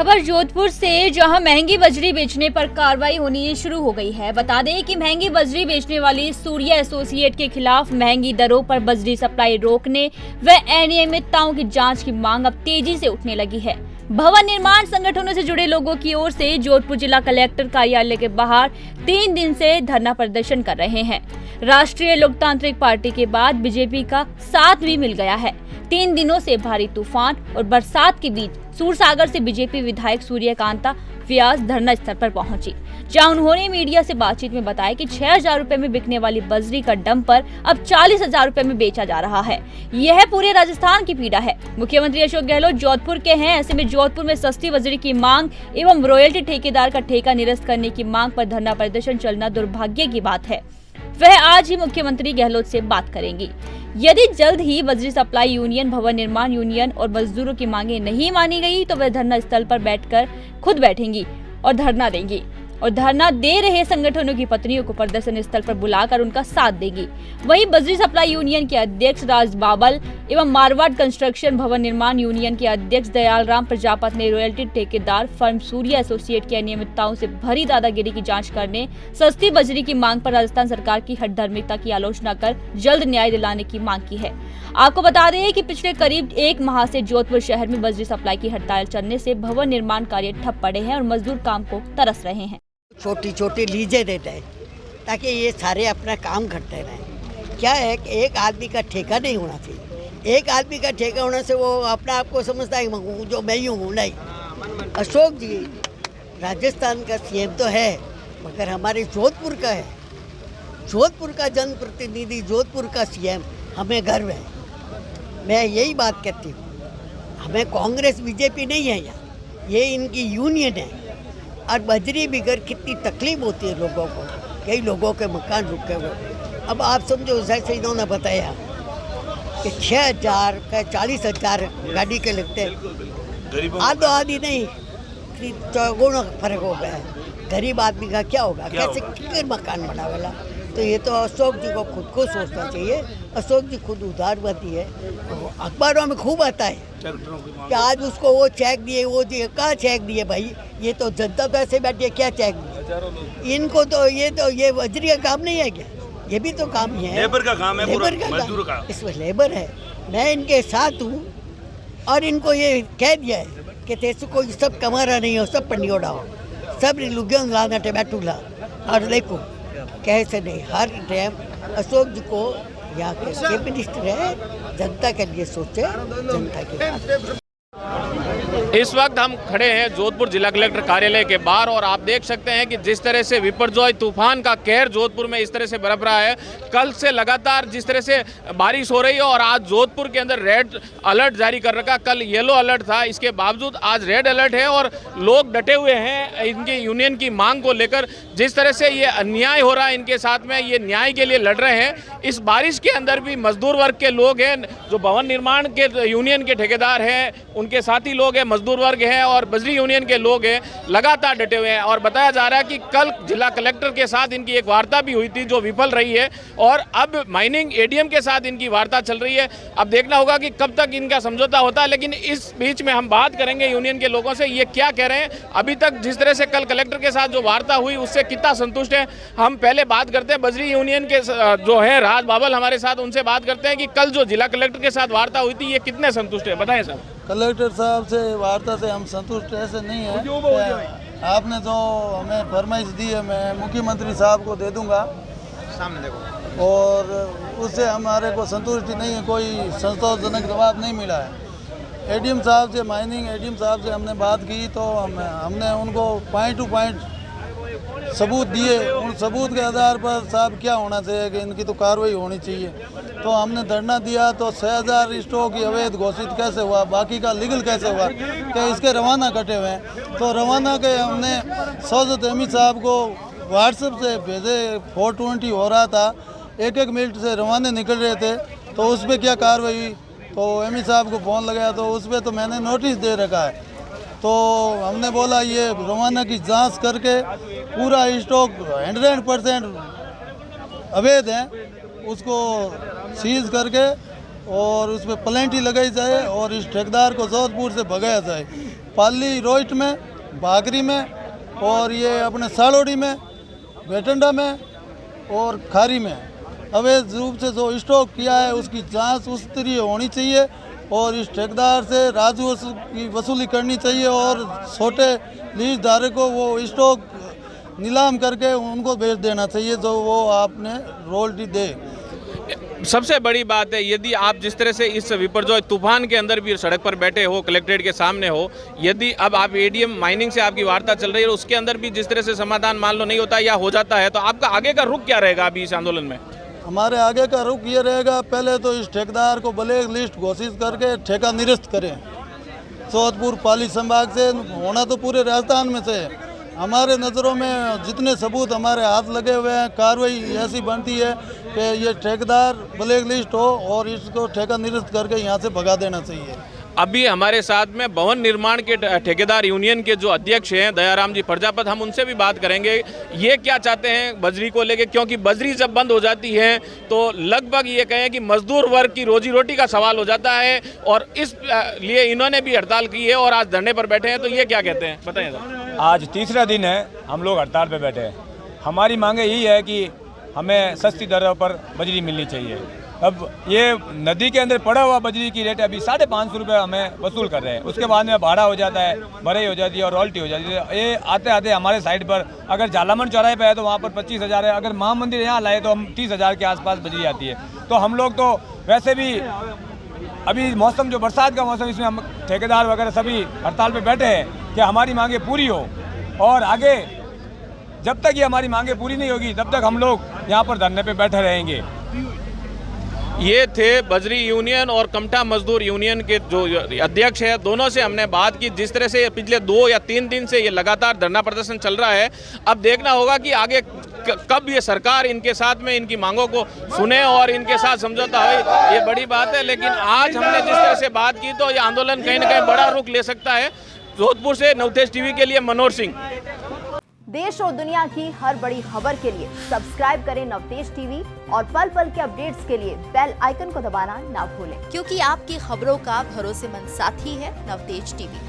खबर जोधपुर से, जहां महंगी बजरी बेचने पर कार्रवाई होनी शुरू हो गई है। बता दें कि महंगी बजरी बेचने वाली सूर्या एसोसिएट के खिलाफ महंगी दरों पर बजरी सप्लाई रोकने व अनियमितताओं की जांच की मांग अब तेजी से उठने लगी है। भवन निर्माण संगठनों से जुड़े लोगों की ओर से जोधपुर जिला कलेक्टर कार्यालय के बाहर 3 दिन से धरना प्रदर्शन कर रहे हैं। राष्ट्रीय लोकतांत्रिक पार्टी के बाद बीजेपी का साथ भी मिल गया है। 3 दिनों से भारी तूफान और बरसात के बीच सूरसागर से बीजेपी विधायक सूर्यकांता व्यास धरना स्थल पर पहुंची, जहां उन्होंने मीडिया से बातचीत में बताया कि 6,000 रुपए में बिकने वाली बजरी का डंपर अब 40,000 रुपए में बेचा जा रहा है। यह पूरे राजस्थान की पीड़ा है। मुख्यमंत्री अशोक गहलोत जोधपुर के हैं, ऐसे में जोधपुर में सस्ती बजरी की मांग एवं रॉयल्टी ठेकेदार का ठेका निरस्त करने की मांग पर धरना प्रदर्शन चलना दुर्भाग्य की बात है। वह आज ही मुख्यमंत्री गहलोत से बात करेंगी। यदि जल्द ही बजरी सप्लाई यूनियन, भवन निर्माण यूनियन और मजदूरों की मांगे नहीं मानी गई तो वह धरना स्थल पर बैठकर खुद बैठेंगी और धरना देंगी और धरना दे रहे संगठनों की पत्नियों को प्रदर्शन स्थल पर बुलाकर उनका साथ देगी। वहीं बजरी सप्लाई यूनियन के अध्यक्ष राज बाबल एवं मारवाड़ कंस्ट्रक्शन भवन निर्माण यूनियन के अध्यक्ष दयाल राम प्रजापत ने रॉयल्टी ठेकेदार फर्म सूर्या एसोसिएट की अनियमितताओं से भरी दादागिरी की जांच करने, सस्ती बजरी की मांग पर राजस्थान सरकार की हठधर्मिता की आलोचना कर जल्द न्याय दिलाने की मांग की है। आपको बता दें कि पिछले करीब 1 माह से जोधपुर शहर में बजरी सप्लाई की हड़ताल चलने से भवन निर्माण कार्य ठप पड़े हैं और मजदूर काम को तरस रहे हैं। छोटी छोटी लीजें देते हैं ताकि ये सारे अपना काम करते रहें। क्या है कि एक आदमी का ठेका नहीं होना चाहिए। एक आदमी का ठेका होने से वो अपना आप को समझता है जो मैं हूँ। नहीं, अशोक जी राजस्थान का सीएम तो है मगर हमारे जोधपुर का है। जोधपुर का जनप्रतिनिधि, जोधपुर का सीएम, हमें गर्व है। मैं यही बात कहती हूँ, हमें कांग्रेस बीजेपी नहीं है यहाँ, ये इनकी यूनियन है। और बजरी बिगर कितनी तकलीफ होती है लोगों को, कई लोगों के मकान रुके हुए। अब आप समझो, जैसे इन्होंने बताया कि 6,000 का 40,000 गाड़ी के लगते हैं, आधी नहीं, चौगुना फर्क हो गया है। गरीब आदमी का क्या होगा, कैसे मकान बनावेला? तो ये तो अशोक जी को खुद को सोचना चाहिए। अशोक जी खुद उदारवादी है, अखबारों में खूब आता है कि आज उसको वो चेक दिए, वो दिए। कहाँ चेक दिए भाई? ये तो जनता तो ऐसे बैठी है, क्या चेक दिए इनको? तो ये बजरी का काम नहीं है क्या? ये भी तो काम ही है, लेबर का काम है, लेबर का मजदूर का। इसमें लेबर है। मैं इनके साथ हूँ और इनको ये कह दिया है कि तेरे कोई सब कमारा नहीं हो, सब पन्नियोड़ा हो, सब लुगियों लाना बैठूला। और देखो कैसे नहीं, हर टाइम अशोक जी को यहाँ के चीफ मिनिस्टर है, जनता के लिए सोचे, जनता के लिए। इस वक्त हम खड़े हैं जोधपुर जिला कलेक्टर कार्यालय के बाहर और आप देख सकते हैं कि जिस तरह से विपर्जॉय तूफान का कहर जोधपुर में इस तरह से बरप रहा है। कल से लगातार जिस तरह से बारिश हो रही है और आज जोधपुर के अंदर रेड अलर्ट जारी कर रखा। कल येलो अलर्ट था, इसके बावजूद आज रेड अलर्ट है और लोग डटे हुए हैं इनकी यूनियन की मांग को लेकर। जिस तरह से ये अन्याय हो रहा है इनके साथ में, ये न्याय के लिए लड़ रहे हैं। इस बारिश के अंदर भी मजदूर वर्ग के लोग हैं, जो भवन निर्माण के यूनियन के ठेकेदार हैं, उनके साथी लोग हैं, मजदूर वर्ग है और बजरी यूनियन के लोग हैं, लगातार डटे हुए हैं। और बताया जा रहा है कि कल जिला कलेक्टर के साथ इनकी एक वार्ता भी हुई थी जो विफल रही है और अब माइनिंग एडीएम के साथ इनकी वार्ता चल रही है। अब देखना होगा कि कब तक इनका समझौता होता है, लेकिन इस बीच में हम बात करेंगे यूनियन के लोगों से, ये क्या कह रहे हैं। अभी तक जिस तरह से कल कलेक्टर के साथ जो वार्ता हुई उससे कितना संतुष्ट है, हम पहले बात करते हैं बजरी यूनियन के जो है राज बाबल हमारे साथ, उनसे बात करते हैं कि कल जो जिला कलेक्टर के साथ वार्ता हुई थी ये कितने संतुष्ट है, बताएं साहब। कलेक्टर साहब से वार्ता से हम संतुष्ट ऐसे नहीं है। आपने जो हमें फरमाइश दी है मैं मुख्यमंत्री साहब को दे दूंगा, सामने देखो, और उससे हमारे को संतुष्टि नहीं है, कोई संतोषजनक जवाब नहीं मिला है। एडीएम साहब से, माइनिंग एडीएम साहब से हमने बात की तो हमने उनको पॉइंट टू पॉइंट सबूत दिए। उन सबूत के आधार पर साहब क्या होना चाहिए कि इनकी तो कार्रवाई होनी चाहिए। तो हमने धरना दिया तो 6,000 स्टॉक की अवैध घोषित कैसे हुआ, बाकी का लीगल कैसे हुआ, कि इसके रवाना कटे हुए हैं। तो रवाना के हमने सौजत अहमद साहब को व्हाट्सएप से भेजे, 420 हो रहा था, 1-1 मिनट से रवाने निकल रहे थे, तो उस पर क्या कार्रवाई हुई? तो अहमद साहब को फ़ोन लगाया तो उस पर तो मैंने नोटिस दे रखा है। तो हमने बोला ये रवाना की जांच करके पूरा स्टॉक 100% अवैध है, उसको सीज करके और उस पर प्लेंटी लगाई जाए और इस ठेकेदार को जोधपुर से भगाया जाए। पाली रोइट में, भागरी में और ये अपने सालोड़ी में, बेटंडा में और खारी में अवैध रूप से जो स्टॉक किया है उसकी जांच उस स्तरीय होनी चाहिए और इस ठेकेदार से राजस्व की वसूली करनी चाहिए और छोटे लीज धारक को वो स्टॉक नीलाम करके उनको बेच देना चाहिए जो वो आपने रॉयल्टी दे। सबसे बड़ी बात है, यदि आप जिस तरह से इस विपर्जोय तूफान के अंदर भी सड़क पर बैठे हो, कलेक्ट्रेट के सामने हो, यदि अब आप एडीएम माइनिंग से आपकी वार्ता चल रही है और उसके अंदर भी जिस तरह से समाधान मान लो नहीं होता या हो जाता है, तो आपका आगे का रुख क्या रहेगा अभी इस आंदोलन में? हमारे आगे का रुख ये रहेगा, पहले तो इस ठेकेदार को ब्लैक लिस्ट घोषित करके ठेका निरस्त करें। जोधपुर पाली संभाग से होना तो पूरे राजस्थान में से है। हमारे नज़रों में जितने सबूत हमारे हाथ लगे हुए हैं, कार्रवाई ऐसी बनती है कि ये ठेकेदार ब्लैक लिस्ट हो और इसको ठेका निरस्त करके यहाँ से भगा देना चाहिए। अभी हमारे साथ में भवन निर्माण के ठेकेदार यूनियन के जो अध्यक्ष हैं दयाराम जी प्रजापत, हम उनसे भी बात करेंगे ये क्या चाहते हैं बजरी को लेके, क्योंकि बजरी जब बंद हो जाती है तो लगभग ये कहें कि मजदूर वर्ग की रोजी रोटी का सवाल हो जाता है और इस लिए इन्होंने भी हड़ताल की है और आज धरने पर बैठे हैं। तो ये क्या कहते हैं, बताइए सर। आज तीसरा दिन है हम लोग हड़ताल पे बैठे हैं। हमारी मांगे यही है कि हमें सस्ती दरों पर बजरी मिलनी चाहिए। अब ये नदी के अंदर पड़ा हुआ बजरी की रेट अभी 550 रुपये हमें वसूल कर रहे हैं, उसके बाद में भाड़ा हो जाता है, भराई हो जाती है और रॉयल्टी हो जाती है। ये आते आते हमारे साइड पर अगर झालामन चौराहे पे है तो वहाँ पर 25,000 है, अगर महा मंदिर यहाँ लाए तो हम 30,000 के आसपास बजरी आती है। तो हम लोग तो वैसे भी अभी मौसम जो बरसात का मौसम, इसमें हम ठेकेदार वगैरह सभी हड़ताल पे बैठे हैं कि हमारी मांगे पूरी हो और आगे जब तक ये हमारी मांगे पूरी नहीं होगी तब तक हम लोग यहाँ पर धरने पे बैठे रहेंगे। ये थे बजरी यूनियन और कमठा मजदूर यूनियन के जो अध्यक्ष है, दोनों से हमने बात की। जिस तरह से पिछले 2 या 3 दिन से ये लगातार धरना प्रदर्शन चल रहा है, अब देखना होगा कि आगे कब ये सरकार इनके साथ में इनकी मांगों को सुने और इनके साथ समझौता हो, ये बड़ी बात है। लेकिन आज हमने जिस तरह से बात की तो ये आंदोलन कहीं ना कहीं बड़ा रुख ले सकता है। जोधपुर से नवतेज टीवी के लिए मनोहर सिंह। देश और दुनिया की हर बड़ी खबर के लिए सब्सक्राइब करें नवतेज टीवी और पल पल के अपडेट्स के लिए बेल आइकन को दबाना ना भूलें, क्योंकि आपकी खबरों का भरोसेमंद साथी है नवतेज टीवी।